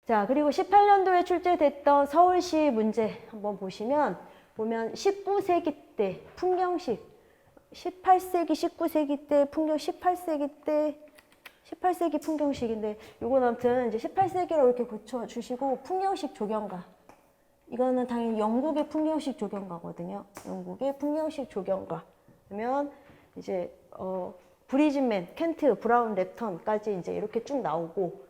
자, 그리고 18년도에 출제됐던 서울시 문제 한번 보면 19세기 때 풍경식, 18세기, 19세기 때 풍경, 18세기 풍경식인데, 요건 아무튼 이제 18세기로 이렇게 고쳐주시고, 풍경식 조경가. 이거는 당연히 영국의 풍경식 조경가거든요. 영국의 풍경식 조경가. 그러면 이제, 브리즈맨, 켄트, 브라운, 랩턴까지 이제 이렇게 쭉 나오고,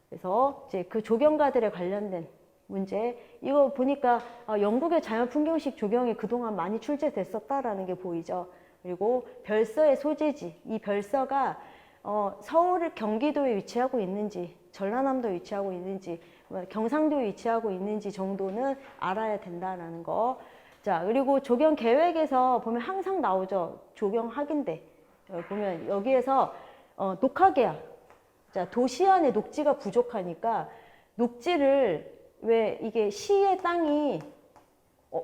그래서 이제 그 조경가들에 관련된 문제, 이거 보니까 영국의 자연 풍경식 조경이 그동안 많이 출제됐었다라는 게 보이죠. 그리고 별서의 소재지, 이 별서가 서울, 경기도에 위치하고 있는지, 전라남도에 위치하고 있는지, 경상도에 위치하고 있는지 정도는 알아야 된다라는 거. 자, 그리고 조경 계획에서 보면 항상 나오죠. 조경 확인대. 보면 여기에서 녹화계약. 자, 도시 안에 녹지가 부족하니까 녹지를 왜 이게 시의 땅이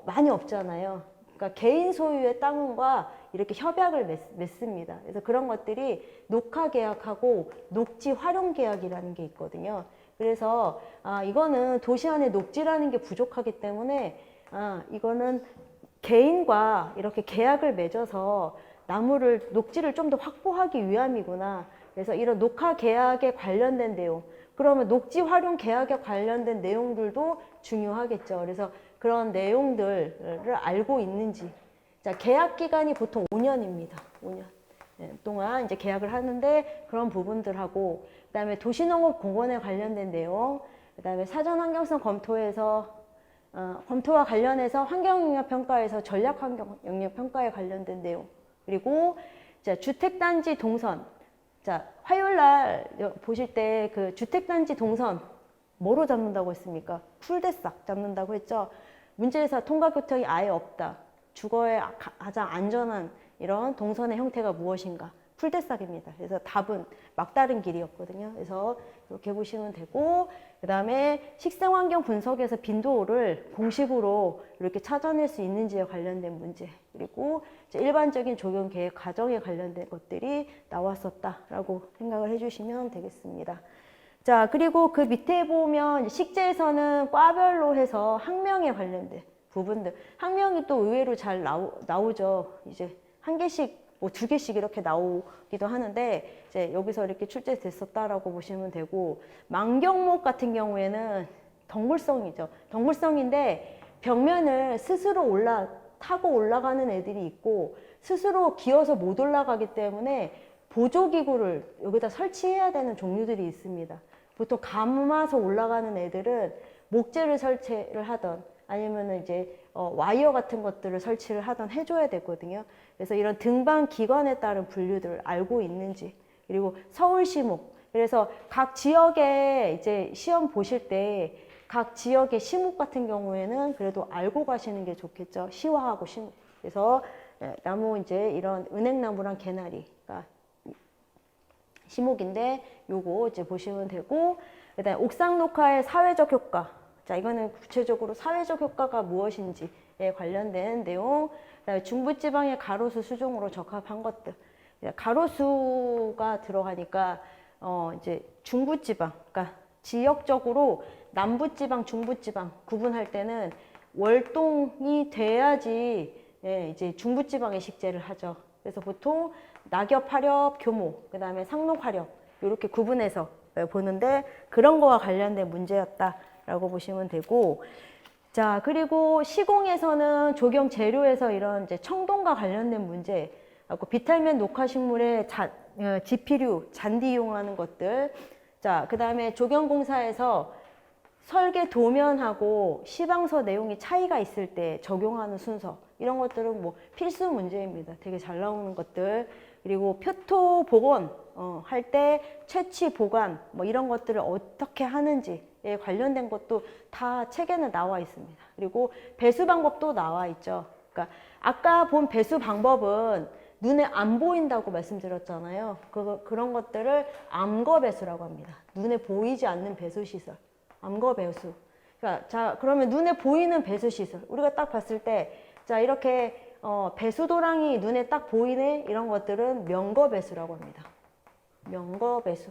많이 없잖아요. 그러니까 개인 소유의 땅과 이렇게 협약을 맺습니다. 그래서 그런 것들이 녹화 계약하고 녹지 활용 계약이라는 게 있거든요. 그래서 이거는 도시 안에 녹지라는 게 부족하기 때문에 이거는 개인과 이렇게 계약을 맺어서 나무를 녹지를 좀 더 확보하기 위함이구나. 그래서 이런 녹화 계약에 관련된 내용, 그러면 녹지 활용 계약에 관련된 내용들도 중요하겠죠. 그래서 그런 내용들을 알고 있는지. 자, 계약 기간이 보통 5년입니다. 5년 동안 이제 계약을 하는데 그런 부분들하고, 그다음에 도시농업공원에 관련된 내용, 그다음에 사전 환경성 검토에서 검토와 관련해서 환경영향평가에서 전략환경영향평가에 관련된 내용, 그리고 자, 주택단지 동선. 자, 화요일 날 보실 때 그 주택단지 동선 뭐로 잡는다고 했습니까? 풀대싹 잡는다고 했죠. 문제에서 통과교통이 아예 없다. 주거에 가장 안전한 이런 동선의 형태가 무엇인가? 풀대싹입니다. 그래서 답은 막다른 길이었거든요. 그래서 이렇게 보시면 되고, 그 다음에 식생환경 분석에서 빈도를 공식으로 이렇게 찾아낼 수 있는지에 관련된 문제, 그리고 일반적인 적용 계획 과정에 관련된 것들이 나왔었다라고 생각을 해주시면 되겠습니다. 자, 그리고 그 밑에 보면 식재에서는 과별로 해서 학명에 관련된 부분들, 학명이 또 의외로 잘 나오죠. 이제 한 개씩 뭐 2개씩 이렇게 나오기도 하는데, 이제 여기서 이렇게 출제됐었다라고 보시면 되고, 망경목 같은 경우에는 덩굴성이죠. 덩굴성인데 벽면을 스스로 타고 올라가는 애들이 있고, 스스로 기어서 못 올라가기 때문에 보조기구를 여기다 설치해야 되는 종류들이 있습니다. 보통 감아서 올라가는 애들은 목재를 설치를 하던, 아니면은 이제 와이어 같은 것들을 설치를 하던 해줘야 되거든요. 그래서 이런 등반 기관에 따른 분류들을 알고 있는지, 그리고 서울시목. 그래서 각 지역에 이제 시험 보실 때 각 지역의 시목 같은 경우에는 그래도 알고 가시는 게 좋겠죠. 시화하고 시목. 그래서 나무 이제 이런 은행나무랑 개나리가 시목인데 요거 이제 보시면 되고, 그다음에 옥상 녹화의 사회적 효과. 자, 이거는 구체적으로 사회적 효과가 무엇인지에 관련된 내용. 그다음에 중부지방의 가로수 수종으로 적합한 것들. 가로수가 들어가니까 이제 중부지방, 그러니까 지역적으로 남부지방, 중부지방 구분할 때는 월동이 돼야지 이제 중부지방에 식재를 하죠. 그래서 보통 낙엽, 화렵, 교모, 그 다음에 상록, 화렵 이렇게 구분해서 보는데, 그런 거와 관련된 문제였다라고 보시면 되고, 자, 그리고 시공에서는 조경 재료에서 이런 이제 청동과 관련된 문제, 비탈면 녹화식물의 지피류, 잔디 이용하는 것들, 자, 그 다음에 조경공사에서 설계 도면하고 시방서 내용이 차이가 있을 때 적용하는 순서, 이런 것들은 뭐 필수 문제입니다. 되게 잘 나오는 것들. 그리고 표토 복원 할 때 채취 보관 뭐 이런 것들을 어떻게 하는지에 관련된 것도 다 책에는 나와 있습니다. 그리고 배수 방법도 나와 있죠. 그러니까 아까 본 배수 방법은 눈에 안 보인다고 말씀드렸잖아요. 그런 것들을 암거 배수라고 합니다. 눈에 보이지 않는 배수 시설, 암거 배수. 그러니까 자, 그러면 눈에 보이는 배수 시설, 우리가 딱 봤을 때, 자, 이렇게 배수도랑이 눈에 딱 보이네, 이런 것들은 명거 배수라고 합니다. 명거 배수.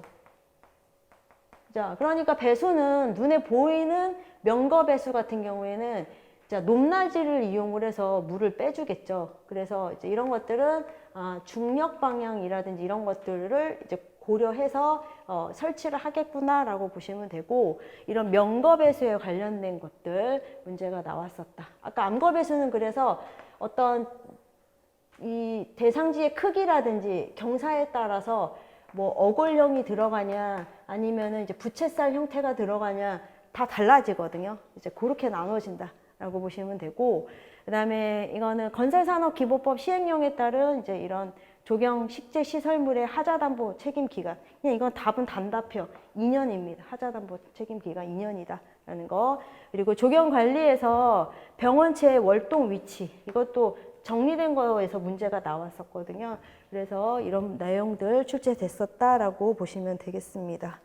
자, 그러니까 배수는 눈에 보이는 명거 배수 같은 경우에는 자, 높낮이를 이용을 해서 물을 빼주겠죠. 그래서 이제 이런 것들은 중력 방향이라든지 이런 것들을 이제 고려해서 설치를 하겠구나라고 보시면 되고, 이런 명거 배수에 관련된 것들 문제가 나왔었다. 아까 암거 배수는 그래서 어떤 이 대상지의 크기라든지 경사에 따라서 뭐 어골령이 들어가냐 아니면은 이제 부채살 형태가 들어가냐 다 달라지거든요. 이제 그렇게 나눠진다라고 보시면 되고, 그다음에 이거는 건설산업기본법 시행령에 따른 이제 이런 조경 식재 시설물의 하자담보 책임 기간. 그냥 이건 답은 단답형 2년입니다. 하자담보 책임 기간 2년이다라는 거. 그리고 조경 관리에서 병원체의 월동 위치, 이것도 정리된 거에서 문제가 나왔었거든요. 그래서 이런 내용들 출제됐었다라고 보시면 되겠습니다.